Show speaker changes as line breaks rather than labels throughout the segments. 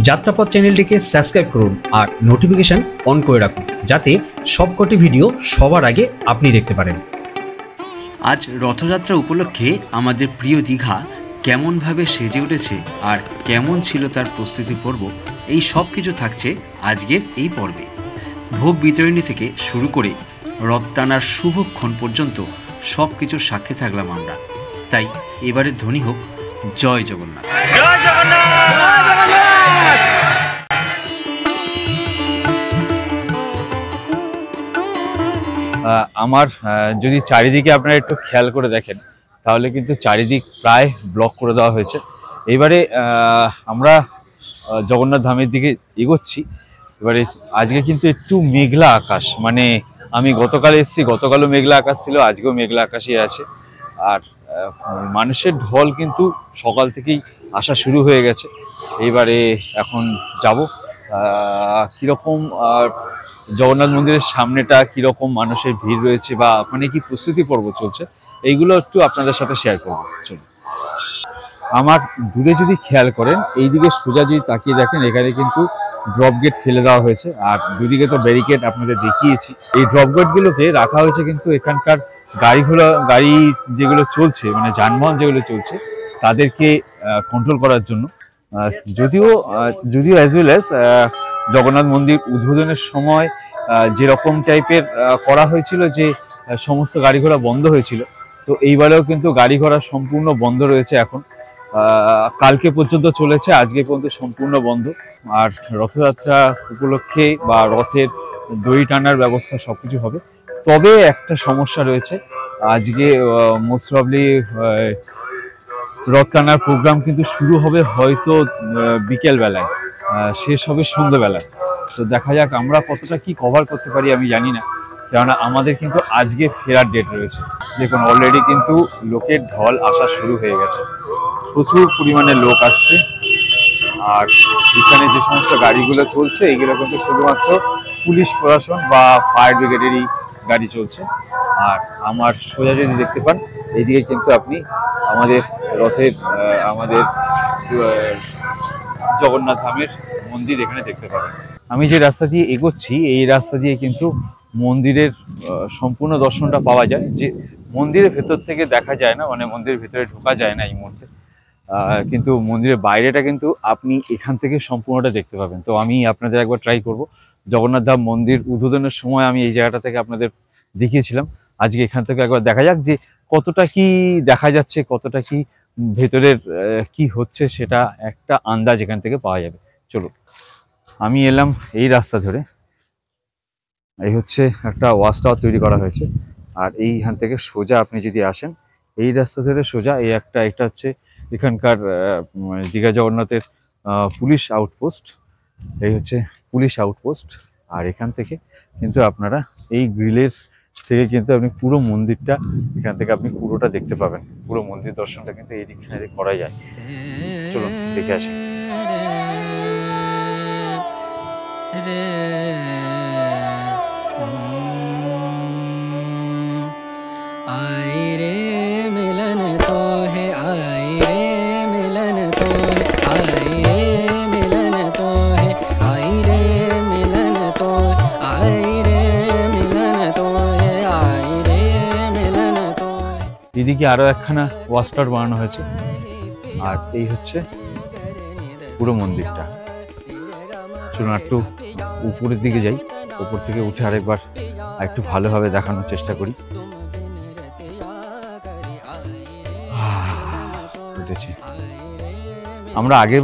যাত্রাপথ চ্যানেলটিকে সাবস্ক্রাইব করুন আর notification on করে রাখুন যাতে সবকটি ভিডিও সবার আগে আপনি দেখতে পারেন।
আজ রথযাত্রা উপলক্ষে আমাদের প্রিয় দীঘা কেমনভাবে সেজে উঠেছে আর কেমন ছিল তার প্রস্তুতি পর্ব, এই সব কিছু থাকছে আজকের এই পর্বে। ভোগ বিতরণী থেকে শুরু করে রথ টানার শুভক্ষণ পর্যন্ত সব কিছুর সাক্ষী থাকলাম আমরা। তাই এবারের ধ্বনি হোক জয় জগন্নাথ। জয় জগন্নাথ।
আমার যদি চারিদিকে আপনারা একটু খেয়াল করে দেখেন তাহলে কিন্তু চারিদিক প্রায় ব্লক করে দেওয়া হয়েছে। এবারে আমরা জগন্নাথ ধামের দিকে এগোচ্ছি। এবারে আজকে কিন্তু একটু মেঘলা আকাশ, মানে আমি গতকাল এসেছি, গতকালও মেঘলা আকাশ ছিল, আজকেও মেঘলা আকাশই আছে। আর মানুষের ঢল কিন্তু সকাল থেকেই আসা শুরু হয়ে গেছে। এইবারে এখন যাব কীরকম জগন্নাথ মন্দিরের সামনেটা কীরকম মানুষের ভিড় রয়েছে বা মানে কি প্রস্তুতি পর্ব চলছে, এইগুলো একটু আপনাদের সাথে শেয়ার করবো। চলুন। আমার দূরে যদি খেয়াল করেন, এইদিকে সোজা যদি তাকিয়ে দেখেন, এখানে কিন্তু ড্রপ গেট ফেলে দেওয়া হয়েছে আর দুদিকে তো ব্যারিকেড আপনাদের দেখিয়েছি। এই ড্রপ গেটগুলোকে রাখা হয়েছে কিন্তু এখানকার গাড়ি যেগুলো চলছে, মানে যানবাহন যেগুলো চলছে তাদেরকে কন্ট্রোল করার জন্য। যদিও অ্যাজ ওয়েল অ্যাজ জগন্নাথ মন্দির উদ্বোধনের সময় যেরকম টাইপের করা হয়েছিল যে সমস্ত গাড়ি ঘোড়া বন্ধ হয়েছিল, তো এইবারেও কিন্তু গাড়ি ঘোড়া সম্পূর্ণ বন্ধ রয়েছে। এখন কালকে পর্যন্ত চলেছে, আজকে পর্যন্ত সম্পূর্ণ বন্ধ। আর রথযাত্রা উপলক্ষে বা রথের দড়ি টানার ব্যবস্থা সবকিছু হবে। তবে একটা সমস্যা রয়েছে, আজকে মোস্ট প্রবলি রথ টানার প্রোগ্রাম কিন্তু শুরু হবে হয়তো বিকেল বেলায়, শেষ হবে সন্ধ্যেবেলায়। তো দেখা যাক আমরা কতটা কি কভার করতে পারি আমি জানি না, কেননা আমাদের কিন্তু আজকে ফেরার ডেট রয়েছে। দেখুন অলরেডি কিন্তু লোকের ঢল আসা শুরু হয়ে গেছে, প্রচুর পরিমাণে লোক আসছে। আর এখানে যে সমস্ত গাড়িগুলো চলছে এইগুলো কিন্তু শুধুমাত্র পুলিশ প্রশাসন বা ফায়ার ব্রিগেডেরই গাড়ি চলছে। আর আমার সোজা যদি দেখতে পান, এইদিকে কিন্তু আপনি আমাদের রথের আমাদের জগন্নাথ ধামের মন্দির এখানে দেখতে পাবেন। আমি যে রাস্তা দিয়ে এগোচ্ছি এই রাস্তা দিয়ে কিন্তু মন্দিরের সম্পূর্ণ দর্শনটা পাওয়া যায়, যে মন্দিরের ভেতর থেকে দেখা যায় না, মানে মন্দিরের ভেতরে ঢোকা যায় না এই মুহূর্তে, কিন্তু মন্দিরের বাইরেটা কিন্তু আপনি এখান থেকে সম্পূর্ণটা দেখতে পাবেন। তো আমি আপনাদের একবার ট্রাই করব, জগন্নাথ ধাম মন্দির উদ্বোধনের সময় আমি এই জায়গাটা থেকে আপনাদের দেখিয়েছিলাম, আজকে এখান থেকে একবার দেখা যাক যে কতটা কি দেখা যাচ্ছে, কতটা কি ভেতরের কি হচ্ছে, সেটা একটা আন্দাজ এখান থেকে পাওয়া যাবে। চলুন। আমি এলাম এই রাস্তা ধরে, এই হচ্ছে একটা ওয়াচ টাওয়ার তৈরি করা হয়েছে। আর এইখান থেকে সোজা আপনি যদি আসেন এই রাস্তা ধরে সোজা এটা হচ্ছে এখানকার দীঘা জগন্নাথের পুলিশ আউটপোস্ট। এই হচ্ছে পুলিশ আউটপোস্ট। আর এখান থেকে কিন্তু আপনারা এই গ্রিলের থেকে কিন্তু আপনি পুরো মন্দিরটা, এখান থেকে আপনি পুরোটা দেখতে পাবেন। পুরো মন্দির দর্শনটা কিন্তু এই দিকখানে করা যায়। চলুন দেখে আসি। এদিকে আরো একখানা ওয়াচ টাওয়ার বানানো হয়েছে। আর এই হচ্ছে পুরো মন্দিরটা। চলুন একটু উপরের দিকে যাই, উপর থেকে উঠে আরেকবার একটু ভালোভাবে দেখানোর চেষ্টা করি। উঠেছি। আমরা আগের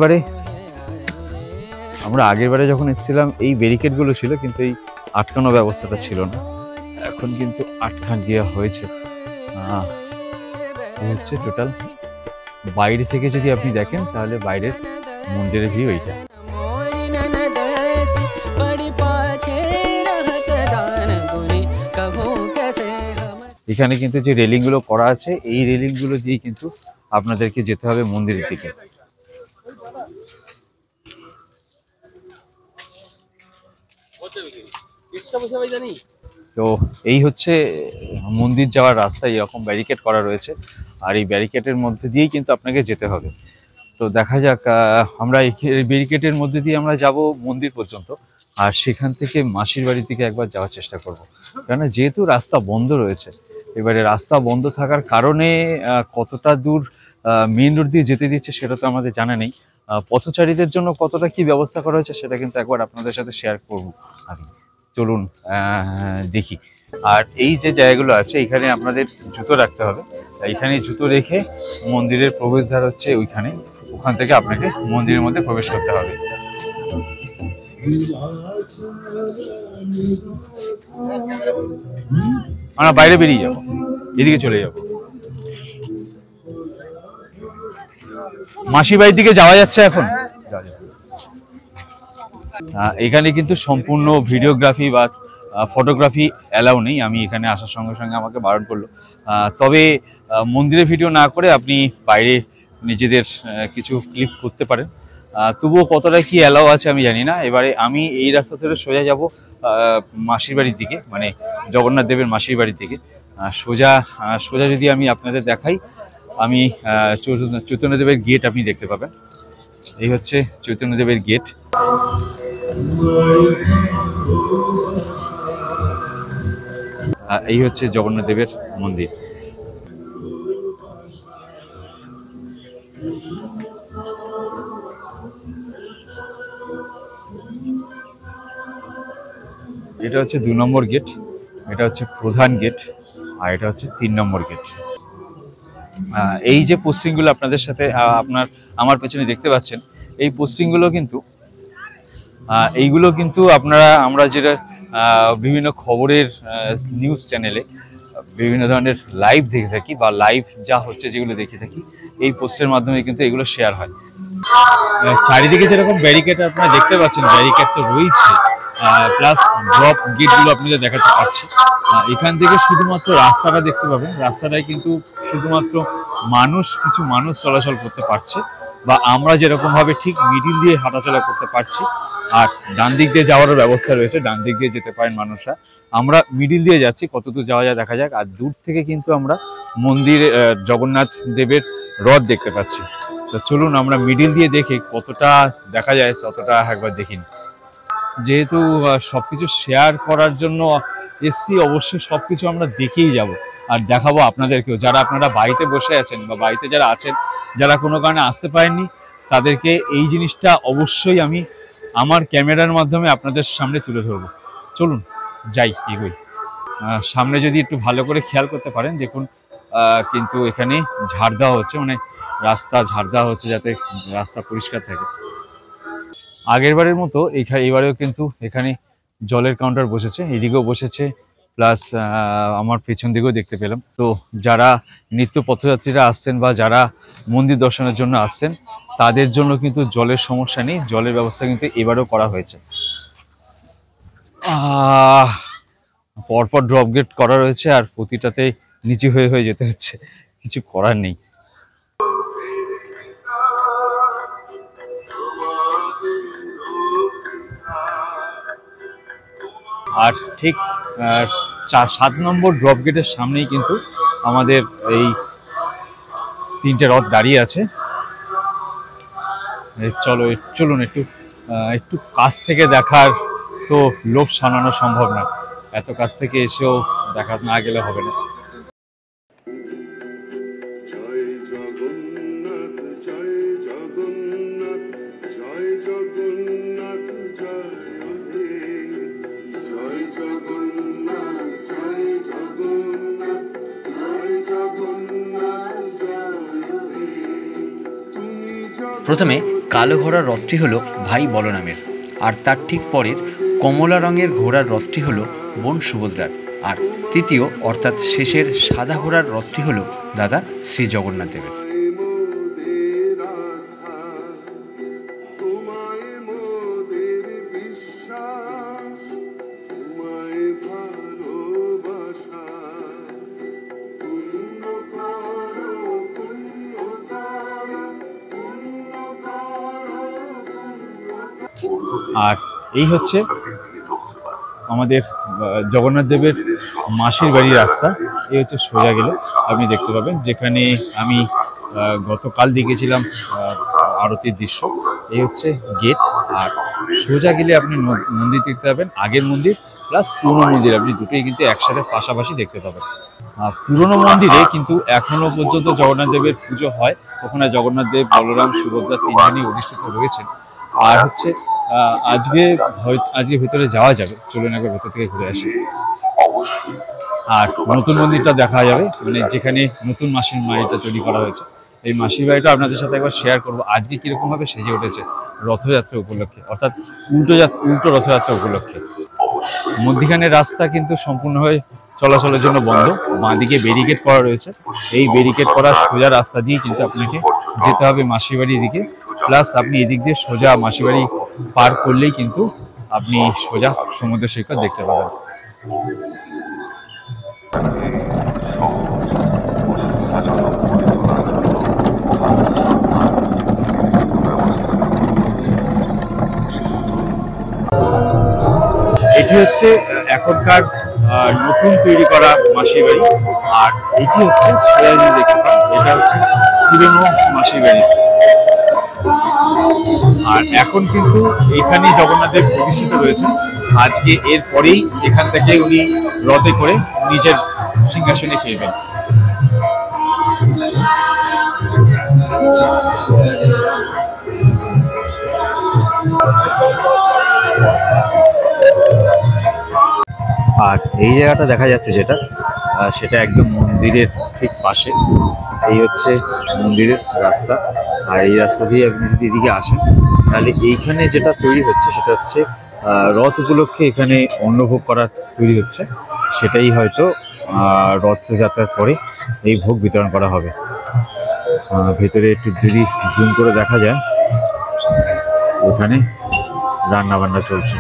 বারে যখন এসেছিলাম এই ব্যারিকেডগুলো ছিল, কিন্তু এই আটকানো ব্যবস্থাটা ছিল না। এখন কিন্তু আটকান দেওয়া হয়েছে। হচ্ছে টোটাল বাইরে থেকে যদি আপনি দেখেন তাহলে বাইরের মন্দিরের ভিউ এইটা। এখানে কিন্তু যে রেলিংগুলো করা আছে এই রেলিংগুলো দিয়ে কিন্তু আপনাদেরকে যেতে হবে মন্দিরের দিকে। তো এই হচ্ছে মন্দির যাওয়ার রাস্তা, এরকম ব্যারিকেড করা রয়েছে। আর এই ব্যারিকেডের মধ্যে দিয়েই কিন্তু আপনাকে যেতে হবে। তো দেখা যাক, আমরা এই ব্যারিকেডের মধ্যে দিয়ে আমরা যাব মন্দির পর্যন্ত, আর সেখান থেকে মাসির বাড়ি থেকে একবার যাওয়ার চেষ্টা করব। কেননা যেহেতু রাস্তা বন্ধ রয়েছে, এবারে রাস্তা বন্ধ থাকার কারণে কতটা দূর মেন রোড দিয়ে যেতে দিচ্ছে সেটা তো আমাদের জানা নেই। পথচারীদের জন্য কতটা কি ব্যবস্থা করা হয়েছে সেটা কিন্তু একবার আপনাদের সাথে শেয়ার করব আমি। চলুন দেখি। আর এই যে জায়গাগুলো আছে এখানে আপনাদের জুতো রাখতে হবে, এখানে জুতো রেখে মন্দিরের প্রবেশদ্বার হচ্ছে ওইখানে, ওখান থেকে আপনাকে মন্দিরের মধ্যে প্রবেশ করতে হবে। আমরা বাইরে বেরিয়ে যাব, এদিকে চলে যাব। মাসির বাড়ির দিকে যাওয়া যাচ্ছে এখন। এখানে কিন্তু সম্পূর্ণ ভিডিওগ্রাফি বা ফটোগ্রাফি অ্যালাউ নেই। আমি এখানে আসার সঙ্গে সঙ্গে আমাকে বারণ করলো। তবে মন্দিরে ভিডিও না করে আপনি বাইরে নিজেদের কিছু ক্লিপ করতে পারেন, তবুও কতটা কি অ্যালাউ আছে আমি জানি না। এবারে আমি এই রাস্তা ধরে সোজা যাব মাসির বাড়ির দিকে, মানে জগন্নাথ দেবের মাসির বাড়ির দিকে। সোজা সোজা যদি আমি আপনাদের দেখাই, আমি চৈতন্যদেবের গেট আপনি দেখতে পাবেন। এই হচ্ছে চৈতন্যদেবের গেট। এই হচ্ছে জগন্নাথ দেবের মন্দির। এটা হচ্ছে 2 নম্বর গেট, এটা হচ্ছে প্রধান গেট, আর এটা হচ্ছে 3 নম্বর গেট। এই যে পোস্টিংগুলো আপনাদের সাথে আমার পেছনে দেখতে পাচ্ছেন, এই পোস্টিংগুলো কিন্তু এইগুলো আমরা যেটা বিভিন্ন খবরের নিউজ চ্যানেলে বিভিন্ন ধরনের লাইভ দেখে থাকি, বা লাইভ যা হচ্ছে যেগুলো দেখে থাকি, এই পোস্টের মাধ্যমে কিন্তু এগুলো শেয়ার হয়। চারিদিকে যেরকম ব্যারিকেড আপনারা দেখতে পাচ্ছেন, ব্যারিকেড তো রয়েছে, প্লাস ড্রপ গেটগুলো আপনাদের দেখাতে পাচ্ছি। এখান থেকে শুধুমাত্র রাস্তাটা দেখতে পাবেন, রাস্তাটায় কিন্তু শুধুমাত্র কিছু মানুষ চলাচল করতে পারছে, বা আমরা যেরকমভাবে ঠিক মিডিল দিয়ে হাঁটাচলা করতে পারছি। আর ডান দিক দিয়ে যাওয়ারও ব্যবস্থা রয়েছে, ডান দিক দিয়ে যেতে পারেন মানুষরা। আমরা মিডিল দিয়ে যাচ্ছি, কতদূর যাওয়া যায় দেখা যাক। আর দূর থেকে কিন্তু আমরা মন্দিরে জগন্নাথ দেবের রথ দেখতে পাচ্ছি। তো চলুন আমরা মিডিল দিয়ে দেখে কতটা দেখা যায় ততটা একবার দেখিন। যেহেতু সবকিছু শেয়ার করার জন্য এসছি, অবশ্যই সবকিছু আমরা দেখেই যাব আর দেখাবো আপনাদেরকেও। যারা আপনারা বাড়িতে বসে আছেন বা বাড়িতে যারা আছেন, যারা কোনো কারণে আসতে পারেননি, তাদেরকে এই জিনিসটা অবশ্যই আমি আমার ক্যামেরার মাধ্যমে আপনাদের সামনে তুলে ধরবো। চলুন যাই, এগোই। সামনে যদি একটু ভালো করে খেয়াল করতে পারেন, দেখুন কিন্তু এখানে ঝাড় দেওয়া হচ্ছে, মানে রাস্তা ঝাড় দেওয়া হচ্ছে যাতে রাস্তা পরিষ্কার থাকে। আগের বারের মতো এবারেও কিন্তু এখানে জলের কাউন্টার বসেছে, এদিকেও বসেছে, প্লাস আমার পেছন দিকেও দেখতে পেলাম। তো যারা নিত্য পথযাত্রীরা আসছেন বা যারা মন্দির দর্শনের জন্য আসছেন, তাদের জন্য কিন্তু জলের সমস্যা নেই, জলের ব্যবস্থা কিন্তু এবারেও করা হয়েছে। পরপর ড্রপ গেট করা রয়েছে, আর প্রতিটাতে নিচু হয়ে হয়ে যেতে হচ্ছে, কিছু করার নেই। আর ঠিক 7 নম্বর ড্রপ গেটের সামনেই কিন্তু আমাদের এই 3টে রথ দাঁড়িয়ে আছে। চলুন একটু কাছ থেকে দেখার তো লোভ সামলানো সম্ভব না, এত কাছ থেকে এসেও দেখা না গেলে হবে না।
প্রথমে কালো ঘোড়ার রথটি হলো ভাই বলরামের, আর তার ঠিক পরের কমলা রঙের ঘোড়ার রথটি হলো বোন সুভদ্রার, আর তৃতীয় অর্থাৎ শেষের সাদা ঘোড়ার রথটি হলো দাদা শ্রী জগন্নাথ দেবের।
আর এই হচ্ছে আমাদের জগন্নাথ দেবের মাসির বাড়ির রাস্তা। এই হচ্ছে সোজা গেলে আপনি দেখতে পাবেন, যেখানে আমি গতকাল দেখেছিলাম আরতির দৃশ্য। এই হচ্ছে গেট, আর সোজা গেলে আপনি মন্দির দেখতে পাবেন, আগের মন্দির প্লাস পুরনো মন্দির, আপনি দুটোই কিন্তু একসাথে পাশাপাশি দেখতে পাবেন। পুরনো মন্দিরে কিন্তু এখনো পর্যন্ত জগন্নাথ দেবের পুজো হয়। ওখানে জগন্নাথ দেব, বলরাম, সুভদ্রা তিনজনই অধিষ্ঠিত রয়েছেন। আর হচ্ছে আজকে ভেতরে যাওয়া যাবে, চলুন একবার ভেতর থেকে ঘুরে আসি। আর নতুন মন্দিরটা দেখা যাবে, মানে যেখানে নতুন মাসির বাড়িটা তৈরি করা হয়েছে। এই মাসির বাড়িটা আপনাদের সাথে একবার শেয়ার করবো আজকে কিরকম ভাবে সেজে উঠেছে রথযাত্রা উপলক্ষে, অর্থাৎ উল্টো রথযাত্রা উপলক্ষে। মধ্যিখানে রাস্তা কিন্তু সম্পূর্ণভাবে চলাচলের জন্য বন্ধ, বাঁদিকে ব্যারিকেড করা রয়েছে। এই ব্যারিকেড করা সোজা রাস্তা দিয়ে কিন্তু আপনাকে যেতে হবে মাসির বাড়ির দিকে, প্লাস আপনি এদিক দিয়ে সোজা মাসির বাড়ি পার করলেই কিন্তু আপনি সোজা সমুদ্র সৈকত দেখতে পাবেন। এটি হচ্ছে এখনকার নতুন তৈরি করা মাসির বাড়ি, আর এটি হচ্ছে সোজা দেখতে পান, এটা হচ্ছে পুরনো মাসির বাড়ি। আর এখন কিন্তু এখানেই জগন্নাথ দেব প্রতিষ্ঠিত রয়েছে। আজকে এর পরেই এখান থেকে উনি রথে করে নিজের সিংহাসনে ফিরবেন।
আর এই জায়গাটা দেখা যাচ্ছে যেটা, সেটা একদম মন্দিরের ঠিক পাশে। এই হচ্ছে মন্দিরের রাস্তা, আর এই রাস্তা দিয়ে আপনি যদি এদিকে আসেন তাহলে এইখানে যেটা তৈরি হচ্ছে সেটা হচ্ছে রথ উপলক্ষে এখানে অন্নভোগ করা তৈরি হচ্ছে। সেটাই হয়তো রথযাত্রার পরে এই ভোগ বিতরণ করা হবে। ভেতরে একটু যদি জুম করে দেখা যায়, ওখানে রান্না বান্না চলছে।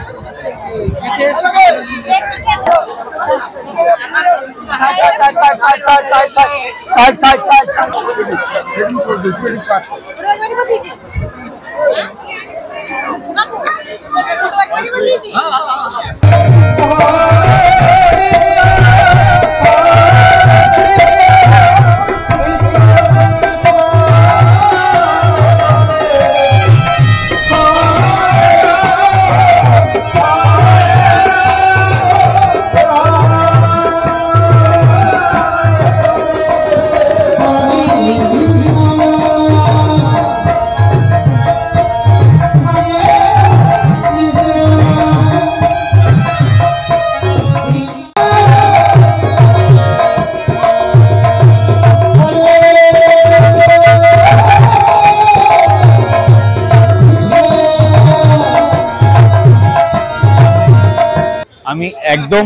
আমি একদম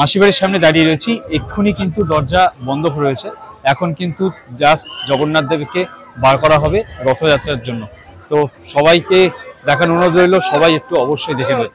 মাসিবাড়ির সামনে দাঁড়িয়ে রয়েছি। এক্ষুনি কিন্তু দরজা বন্ধ রয়েছে, এখন কিন্তু জাস্ট জগন্নাথ দেবকে বার করা হবে রথযাত্রার জন্য। তো সবাইকে দেখার অনুরোধ রইল, সবাই একটু অবশ্যই দেখে নেবে।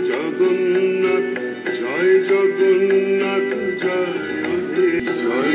জগন্নাথ জয় জগন্নাথ জয়